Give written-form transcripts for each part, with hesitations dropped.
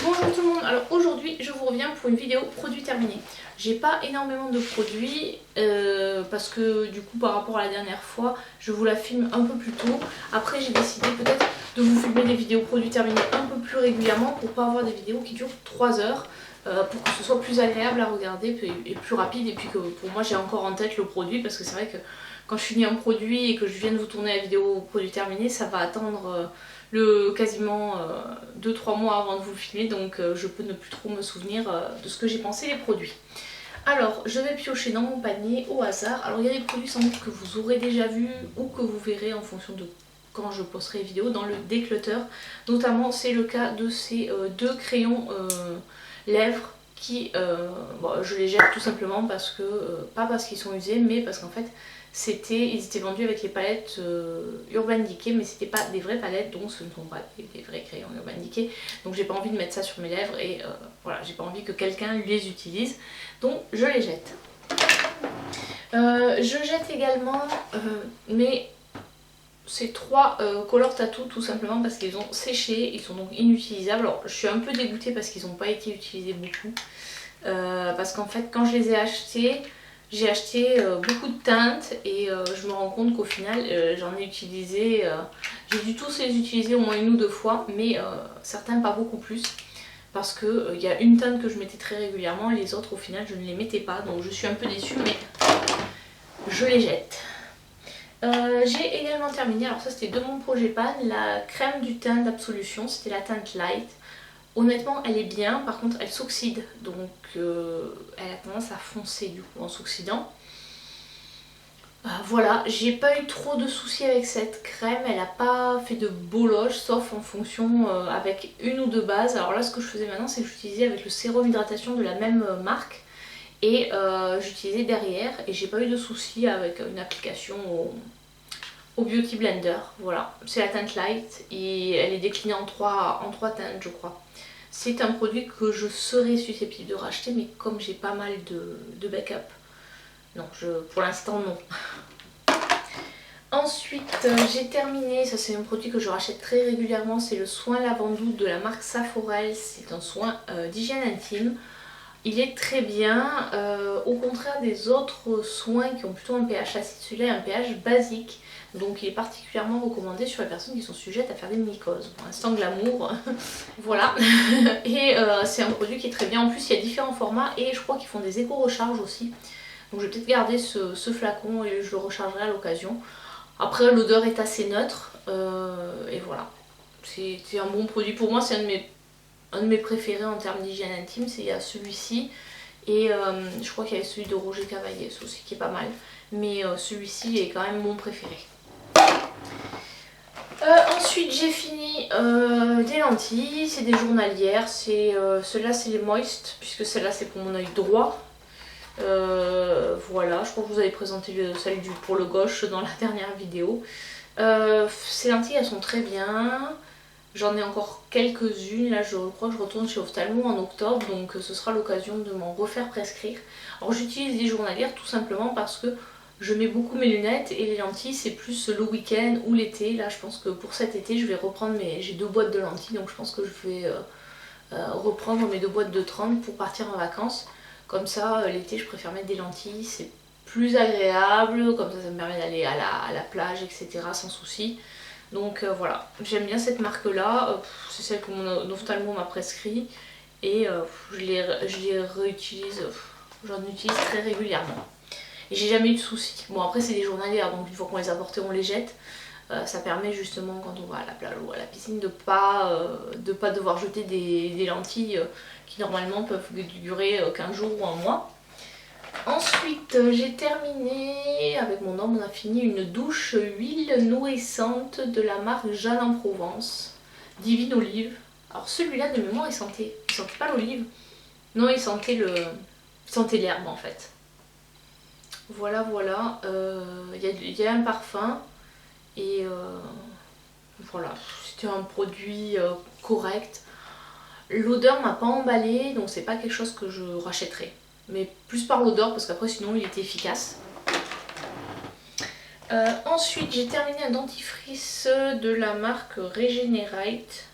Bonjour tout le monde, alors aujourd'hui je vous reviens pour une vidéo produit terminé. J'ai pas énormément de produits parce que du coup par rapport à la dernière fois je vous la filme un peu plus tôt. Après j'ai décidé peut-être de vous filmer des vidéos produits terminés un peu plus régulièrement pour pas avoir des vidéos qui durent 3 heures. Pour que ce soit plus agréable à regarder et plus rapide, et puis que pour moi j'ai encore en tête le produit, parce que c'est vrai que quand je finis un produit et que je viens de vous tourner la vidéo produit terminé, ça va attendre quasiment 2-3 mois avant de vous le filmer, donc je peux ne plus trop me souvenir de ce que j'ai pensé des produits. Alors je vais piocher dans mon panier au hasard. Alors il y a des produits sans doute que vous aurez déjà vus ou que vous verrez en fonction de quand je posterai les vidéos dans le déclutter. Notamment c'est le cas de ces deux crayons lèvres qui, bon, je les jette tout simplement parce que, pas parce qu'ils sont usés, mais parce qu'en fait ils étaient vendus avec les palettes Urban Decay, mais c'était pas des vraies palettes, donc ce ne sont pas des vrais crayons Urban Decay. Donc j'ai pas envie de mettre ça sur mes lèvres et voilà, j'ai pas envie que quelqu'un les utilise, donc je les jette. Je jette également mais ces trois Color Tattoo, tout simplement parce qu'ils ont séché, ils sont donc inutilisables. Alors je suis un peu dégoûtée parce qu'ils n'ont pas été utilisés beaucoup, parce qu'en fait quand je les ai achetés, j'ai acheté beaucoup de teintes et je me rends compte qu'au final j'en ai utilisé, j'ai dû tous les utiliser au moins 1 ou 2 fois, mais certains pas beaucoup plus, parce que y a une teinte que je mettais très régulièrement et les autres au final je ne les mettais pas, donc je suis un peu déçue, mais je les jette. J'ai également terminé, alors ça c'était de mon projet Pan, la crème du teint d'Absolution, c'était la teinte light. Honnêtement elle est bien, par contre elle s'oxyde, donc elle a tendance à foncer du coup en s'oxydant. Voilà, j'ai pas eu trop de soucis avec cette crème, elle a pas fait de bologe, sauf en fonction avec 1 ou 2 bases. Alors là ce que je faisais maintenant c'est que j'utilisais avec le sérum hydratation de la même marque, et j'utilisais derrière et j'ai pas eu de soucis avec une application au Beauty Blender. Voilà, c'est la teinte light et elle est déclinée en 3 teintes je crois. C'est un produit que je serais susceptible de racheter, mais comme j'ai pas mal de backup, non, pour l'instant non. Ensuite j'ai terminé, ça c'est un produit que je rachète très régulièrement, c'est le soin lavandou de la marque Saforel. C'est un soin d'hygiène intime. Il est très bien, au contraire des autres soins qui ont plutôt un pH acide, celui-là a un pH basique. Donc il est particulièrement recommandé sur les personnes qui sont sujettes à faire des mycoses. Pour l'instant glamour, voilà. Et c'est un produit qui est très bien. En plus il y a différents formats et je crois qu'ils font des éco-recharges aussi. Donc je vais peut-être garder ce flacon et je le rechargerai à l'occasion. Après l'odeur est assez neutre et voilà. C'est un bon produit. Pour moi c'est un de mes préférés en termes d'hygiène intime. Il y a celui-ci et je crois qu'il y a celui de Roger Cavalier aussi qui est pas mal. Mais celui-ci est quand même mon préféré. Ensuite j'ai fini des lentilles, c'est des journalières, celles-là c'est les Moist, puisque celle-là c'est pour mon œil droit. Voilà, je crois que je vous avais présenté celle pour le gauche dans la dernière vidéo. Ces lentilles elles sont très bien, j'en ai encore quelques-unes, là je crois que je retourne chez Ophtalmo en octobre, donc ce sera l'occasion de m'en refaire prescrire. Alors j'utilise des journalières tout simplement parce que je mets beaucoup mes lunettes et les lentilles c'est plus le week-end ou l'été. Là je pense que pour cet été je vais reprendre j'ai 2 boîtes de lentilles, donc je pense que je vais reprendre mes 2 boîtes de 30 pour partir en vacances. Comme ça l'été je préfère mettre des lentilles, c'est plus agréable, comme ça me permet d'aller à la plage etc. sans souci. Donc voilà, j'aime bien cette marque là, c'est celle que mon ophtalmo m'a prescrit et je les réutilise, j'en utilise très régulièrement. Et j'ai jamais eu de soucis. Bon après c'est des journalières, donc une fois qu'on les a portées on les jette. Ça permet justement quand on va à la plage ou à la piscine de pas devoir jeter des lentilles qui normalement peuvent durer 15 jours ou 1 mois. Ensuite j'ai terminé avec mon homme, on a fini une douche huile nourrissante de la marque Jeanne en Provence, Divine Olive. Alors celui-là de mémoire il sentait pas l'olive, non il sentait l'herbe en fait. Voilà, voilà, il y a un parfum et voilà, c'était un produit correct. L'odeur m'a pas emballée, donc c'est pas quelque chose que je rachèterai. Mais plus par l'odeur, parce qu'après sinon il était efficace. Ensuite j'ai terminé un dentifrice de la marque Regenerate.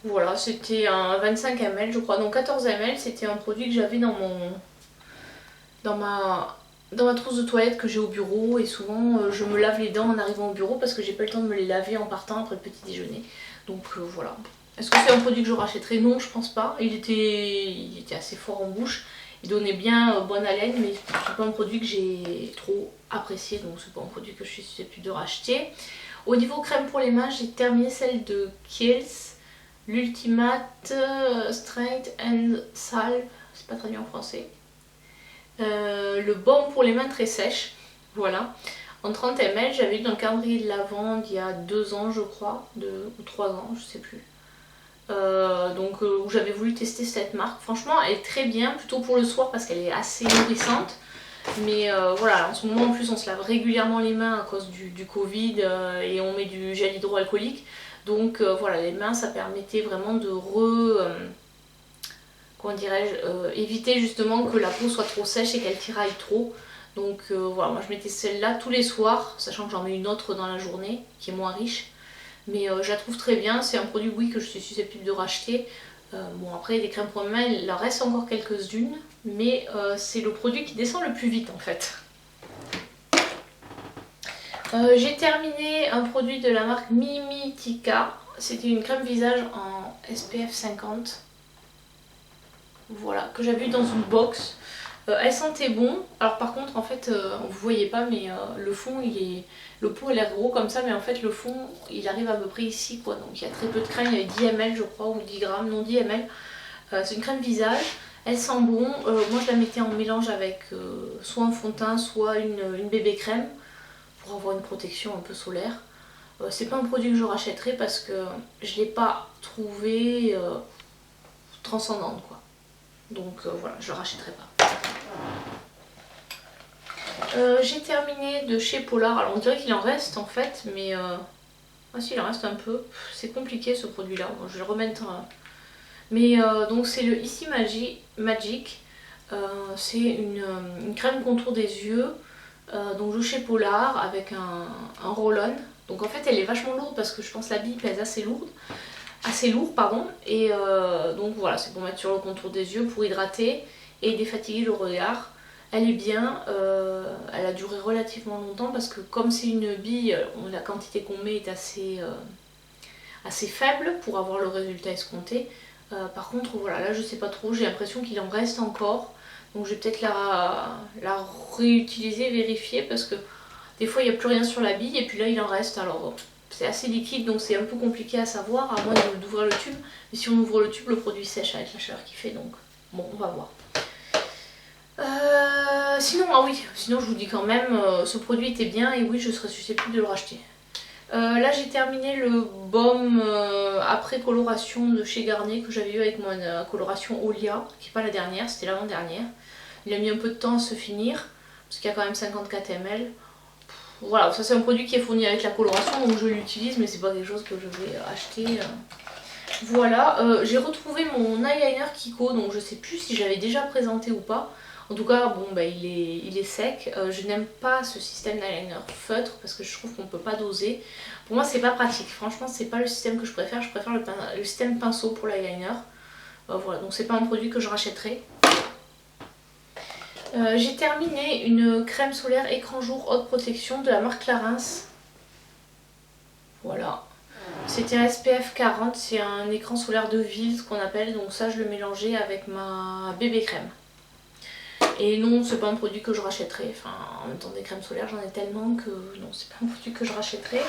Voilà, c'était un 25 ml je crois, donc 14 ml, c'était un produit que j'avais dans ma trousse de toilette que j'ai au bureau, et souvent je me lave les dents en arrivant au bureau parce que j'ai pas le temps de me les laver en partant après le petit déjeuner. Donc voilà. Est-ce que c'est un produit que je rachèterai? Non, je pense pas. Il était assez fort en bouche, il donnait bien bonne haleine, mais c'est pas un produit que j'ai trop apprécié, donc c'est pas un produit que je suis susceptible de racheter. Au niveau crème pour les mains, j'ai terminé celle de Kiehl's, l'Ultimate Strength and Salve, c'est pas traduit en français. Le baume pour les mains très sèches, voilà, en 30 ml. J'avais eu dans le calendrier de l'Avent il y a 2 ans je crois, 2 ou 3 ans, je sais plus. Donc où j'avais voulu tester cette marque. Franchement elle est très bien, plutôt pour le soir parce qu'elle est assez nourrissante. Mais voilà, en ce moment en plus on se lave régulièrement les mains à cause du Covid, et on met du gel hydroalcoolique. Donc voilà, les mains ça permettait vraiment de comment dirais-je, éviter justement que la peau soit trop sèche et qu'elle tiraille trop. Donc voilà, moi je mettais celle-là tous les soirs, sachant que j'en mets une autre dans la journée qui est moins riche. Mais je la trouve très bien, c'est un produit oui que je suis susceptible de racheter. Bon après des crèmes pour les mains, il en reste encore quelques-unes, mais c'est le produit qui descend le plus vite en fait. J'ai terminé un produit de la marque Mimitica, c'était une crème visage en SPF 50. Voilà, que j'avais eu dans une box. Elle sentait bon. Alors par contre en fait vous voyez pas, mais le fond le pot a l'air gros comme ça, mais en fait le fond il arrive à peu près ici quoi. Donc il y a très peu de crème, il y avait 10 ml je crois, ou 10 grammes, non 10 ml. C'est une crème visage, elle sent bon. Moi je la mettais en mélange avec soit un fond de teint, soit une bébé crème, pour avoir une protection un peu solaire. C'est pas un produit que je rachèterai parce que je l'ai pas trouvé transcendante quoi. Donc voilà, je le rachèterai pas. J'ai terminé de chez Polar. Alors on dirait qu'il en reste en fait, mais ah si, il en reste un peu. C'est compliqué ce produit là, bon, je vais le remettre mais donc c'est le Ici Magic. C'est une crème contour des yeux, donc de chez Polar, avec un roll-on. Donc en fait elle est vachement lourde parce que je pense que la bille pèse assez lourd pardon, et donc voilà, c'est pour mettre sur le contour des yeux, pour hydrater et défatiguer le regard. Elle est bien, elle a duré relativement longtemps parce que comme c'est une bille, la quantité qu'on met est assez faible pour avoir le résultat escompté. Par contre voilà, là je sais pas trop, j'ai l'impression qu'il en reste encore, donc je vais peut-être la réutiliser, vérifier, parce que des fois il n'y a plus rien sur la bille et puis là il en reste. Alors c'est assez liquide donc c'est un peu compliqué à savoir, à moins d'ouvrir le tube, mais si on ouvre le tube le produit sèche avec la chaleur qu'il fait, donc bon on va voir. Sinon, ah oui, sinon je vous dis quand même, ce produit était bien et oui je serais susceptible de le racheter. Là j'ai terminé le baume après coloration de chez Garnier que j'avais eu avec ma coloration Olia, qui n'est pas la dernière, c'était l'avant-dernière. Il a mis un peu de temps à se finir, parce qu'il y a quand même 54 ml. Voilà, ça c'est un produit qui est fourni avec la coloration, donc je l'utilise, mais c'est pas quelque chose que je vais acheter. Voilà, j'ai retrouvé mon eyeliner Kiko, donc je sais plus si j'avais déjà présenté ou pas. En tout cas, bon, bah, il est sec. Je n'aime pas ce système d'eyeliner feutre parce que je trouve qu'on ne peut pas doser. Pour moi, c'est pas pratique. Franchement, c'est pas le système que je préfère. Je préfère le système pinceau pour l'eyeliner. Voilà, donc c'est pas un produit que je rachèterai. J'ai terminé une crème solaire écran jour haute protection de la marque Clarins. Voilà. C'était un SPF 40, c'est un écran solaire de ville, ce qu'on appelle. Donc ça, je le mélangeais avec ma bébé crème. Et non, c'est pas un produit que je rachèterai. Enfin, en même temps, des crèmes solaires, j'en ai tellement que non, c'est pas un produit que je rachèterai.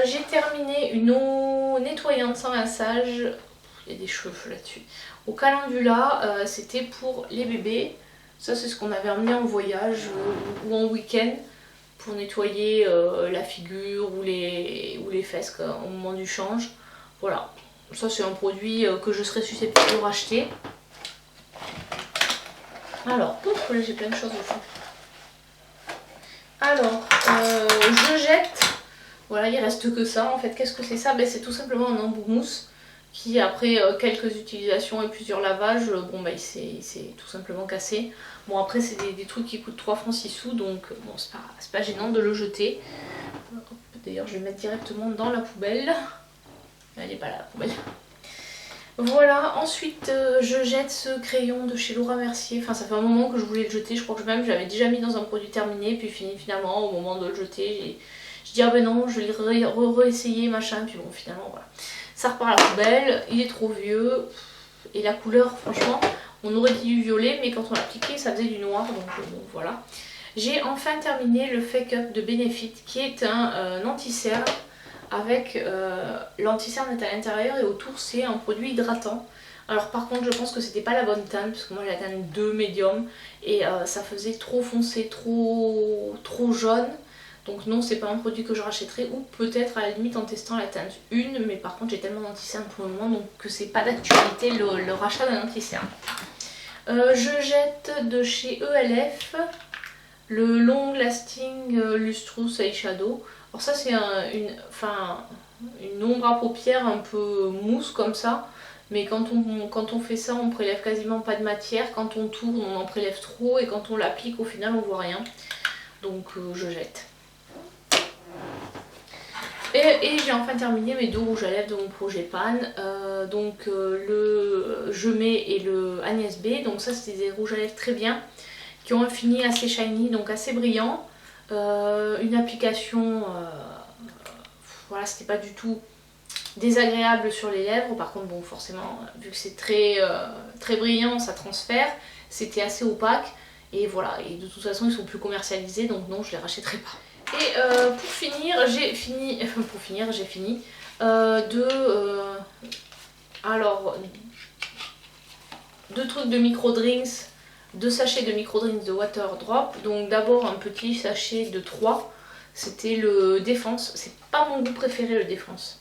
J'ai terminé une eau nettoyante sans rinçage. Il y a des cheveux là-dessus. Au calendula, c'était pour les bébés. Ça, c'est ce qu'on avait emmené en voyage ou en week-end pour nettoyer la figure ou les fesses au moment du change. Voilà. Ça, c'est un produit que je serais susceptible de racheter. Alors, pouf, là j'ai plein de choses au fond. Alors, je jette. Voilà, il reste que ça. En fait, qu'est-ce que c'est ça? Ben, c'est tout simplement un embout mousse qui, après quelques utilisations et plusieurs lavages, bon, ben, il s'est tout simplement cassé. Bon, après, c'est des trucs qui coûtent 3 francs 6 sous, donc bon, c'est pas gênant de le jeter. D'ailleurs, je vais le mettre directement dans la poubelle. Elle n'est pas là, la poubelle. Voilà, ensuite je jette ce crayon de chez Laura Mercier. Enfin, ça fait un moment que je voulais le jeter. Je crois que même je l'avais déjà mis dans un produit terminé. Puis finalement, au moment de le jeter, je dis ah ben non, je vais le réessayer, machin. Puis bon, finalement, voilà. Ça repart à la poubelle. Il est trop vieux. Et la couleur, franchement, on aurait dit du violet. Mais quand on l'a appliqué, ça faisait du noir. Donc bon, voilà. J'ai enfin terminé le Fake Up de Benefit, qui est un anti-cerne. Avec l'anti-cerne est à l'intérieur et autour c'est un produit hydratant. Alors par contre je pense que c'était pas la bonne teinte parce que moi j'ai la teinte 2 médium et ça faisait trop foncé, trop jaune. Donc non, c'est pas un produit que je rachèterai, ou peut-être à la limite en testant la teinte 1, mais par contre j'ai tellement d'anti-cerne pour le moment donc que c'est pas d'actualité le rachat d'un anti-cerne. Je jette de chez ELF le Long Lasting Lustrous Eyeshadow. Alors ça c'est une ombre à paupières un peu mousse comme ça, mais quand on fait ça on prélève quasiment pas de matière, quand on tourne on en prélève trop et quand on l'applique au final on voit rien, donc je jette. Et j'ai enfin terminé mes deux rouges à lèvres de mon projet Pan, le Je Mets et le Agnès B, donc ça c'est des rouges à lèvres très bien, qui ont un fini assez shiny, donc assez brillant. Une application, voilà, c'était pas du tout désagréable sur les lèvres. Par contre, bon, forcément, vu que c'est très brillant, ça transfère. C'était assez opaque. Et voilà, et de toute façon, ils sont plus commercialisés, donc non, je les rachèterai pas. Et pour finir, j'ai fini deux trucs de micro-drinks. 2 sachets de micro-drinks de Water Drop. Donc d'abord un petit sachet de 3. C'était le Défense. C'est pas mon goût préféré, le Défense.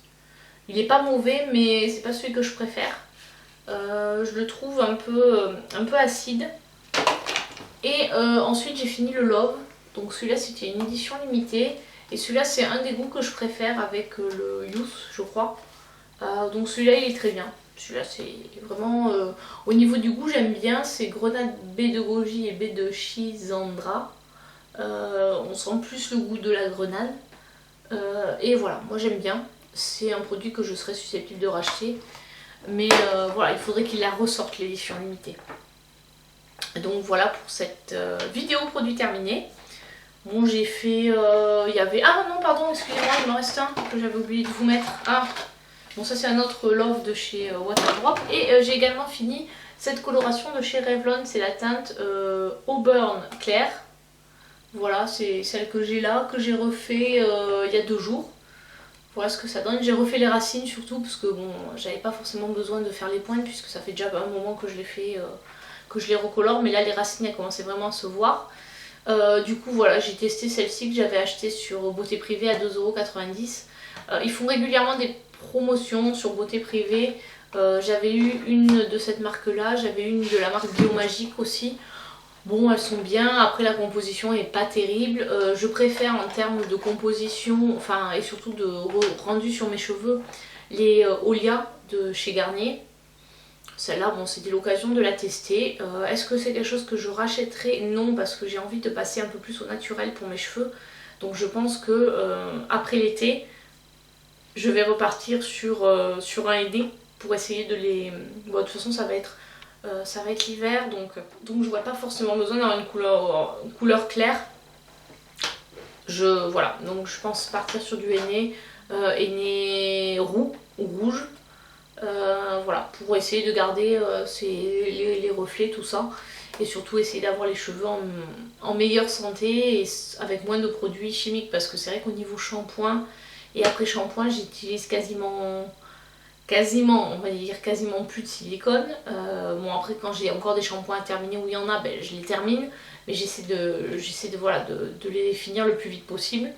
Il est pas mauvais, mais c'est pas celui que je préfère. Je le trouve un peu acide. Et ensuite j'ai fini le Love. Donc celui-là c'était une édition limitée. Et celui-là c'est un des goûts que je préfère avec le Youth, je crois. Donc celui-là il est très bien. Celui-là c'est vraiment... au niveau du goût j'aime bien, c'est grenade baie de goji et baie de schizandra. On sent plus le goût de la grenade. Et voilà, moi j'aime bien. C'est un produit que je serais susceptible de racheter. Mais voilà, il faudrait qu'il la ressorte l'édition limitée. Donc voilà pour cette vidéo produit terminé. Bon, j'ai fait... il y avait... Ah non, pardon, excusez-moi, il m'en reste un que j'avais oublié de vous mettre. Ah, bon, ça c'est un autre Love de chez Water Drop. Et j'ai également fini cette coloration de chez Revlon, c'est la teinte Auburn Clair. Voilà, c'est celle que j'ai là, que j'ai refait il y a 2 jours. Voilà ce que ça donne. J'ai refait les racines surtout parce que bon, j'avais pas forcément besoin de faire les pointes puisque ça fait déjà un moment que je l'ai fait, que je les recolore. Mais là, les racines elles commençaient vraiment à se voir. Du coup voilà, j'ai testé celle-ci que j'avais achetée sur Beauté Privée à 2,90 €. Ils font régulièrement des promotions sur Beauté Privée. J'avais eu une de cette marque là, j'avais une de la marque Biomagique aussi. Bon, elles sont bien, après la composition est pas terrible. Je préfère en termes de composition, enfin et surtout de rendu sur mes cheveux, les Olia de chez Garnier. Celle-là, bon, c'était l'occasion de la tester. Est-ce que c'est quelque chose que je rachèterai? Non, parce que j'ai envie de passer un peu plus au naturel pour mes cheveux. Donc je pense que après l'été, je vais repartir sur un aidé pour essayer de les... Bon, de toute façon, ça va être l'hiver, donc je vois pas forcément besoin d'avoir une couleur claire. Voilà, donc je pense partir sur du henné roux ou rouge. Voilà, pour essayer de garder les reflets, tout ça, et surtout essayer d'avoir les cheveux en meilleure santé et avec moins de produits chimiques, parce que c'est vrai qu'au niveau shampoing et après shampoing j'utilise quasiment on va dire quasiment plus de silicone. Bon, après quand j'ai encore des shampoings à terminer où il y en a, ben, je les termine, mais j'essaie de les finir le plus vite possible.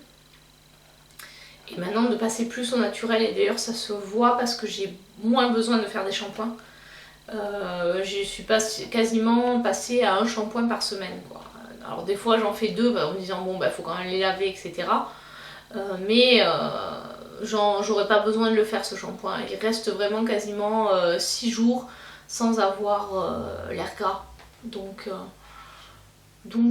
Et maintenant de passer plus au naturel, et d'ailleurs ça se voit parce que j'ai moins besoin de faire des shampoings. Je suis quasiment passée à un shampoing par semaine, quoi. Alors des fois j'en fais 2 en me disant bon bah faut quand même les laver, etc. Mais j'aurais pas besoin de le faire ce shampoing. Il reste vraiment quasiment 6 jours sans avoir l'air gras. Donc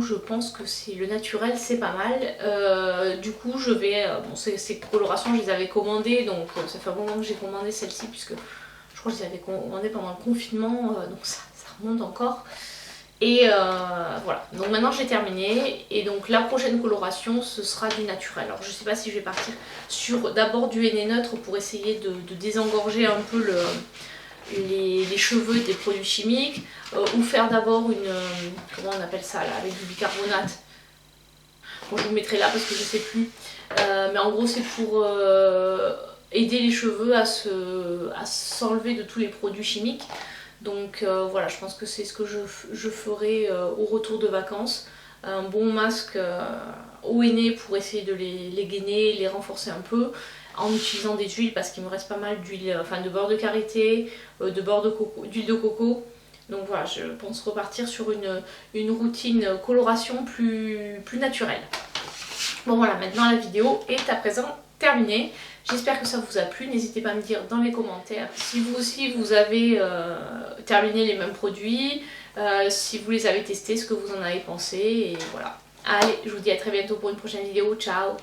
je pense que le naturel c'est pas mal. Du coup bon, ces colorations je les avais commandées, donc ça fait un moment que j'ai commandé celle-ci puisque Je crois que je les avais commandés pendant le confinement, donc ça remonte encore. Et voilà, donc maintenant j'ai terminé et donc la prochaine coloration ce sera du naturel. Alors je sais pas si je vais partir sur d'abord du henné neutre pour essayer de désengorger un peu les cheveux des produits chimiques, ou faire d'abord une, comment on appelle ça là, avec du bicarbonate. Bon, je vous mettrai là parce que je sais plus, mais en gros c'est pour aider les cheveux à s'enlever de tous les produits chimiques. Donc voilà, je pense que c'est ce que je ferai au retour de vacances. Un bon masque au henné pour essayer de les gainer, les renforcer un peu, en utilisant des huiles parce qu'il me reste pas mal d'huile, enfin de beurre de karité, de beurre de coco, d'huile de coco. Donc voilà, je pense repartir sur une routine coloration plus naturelle. Bon voilà, maintenant la vidéo est à présent terminée. J'espère que ça vous a plu, n'hésitez pas à me dire dans les commentaires si vous aussi vous avez terminé les mêmes produits, si vous les avez testés, ce que vous en avez pensé, et voilà. Allez, je vous dis à très bientôt pour une prochaine vidéo, ciao!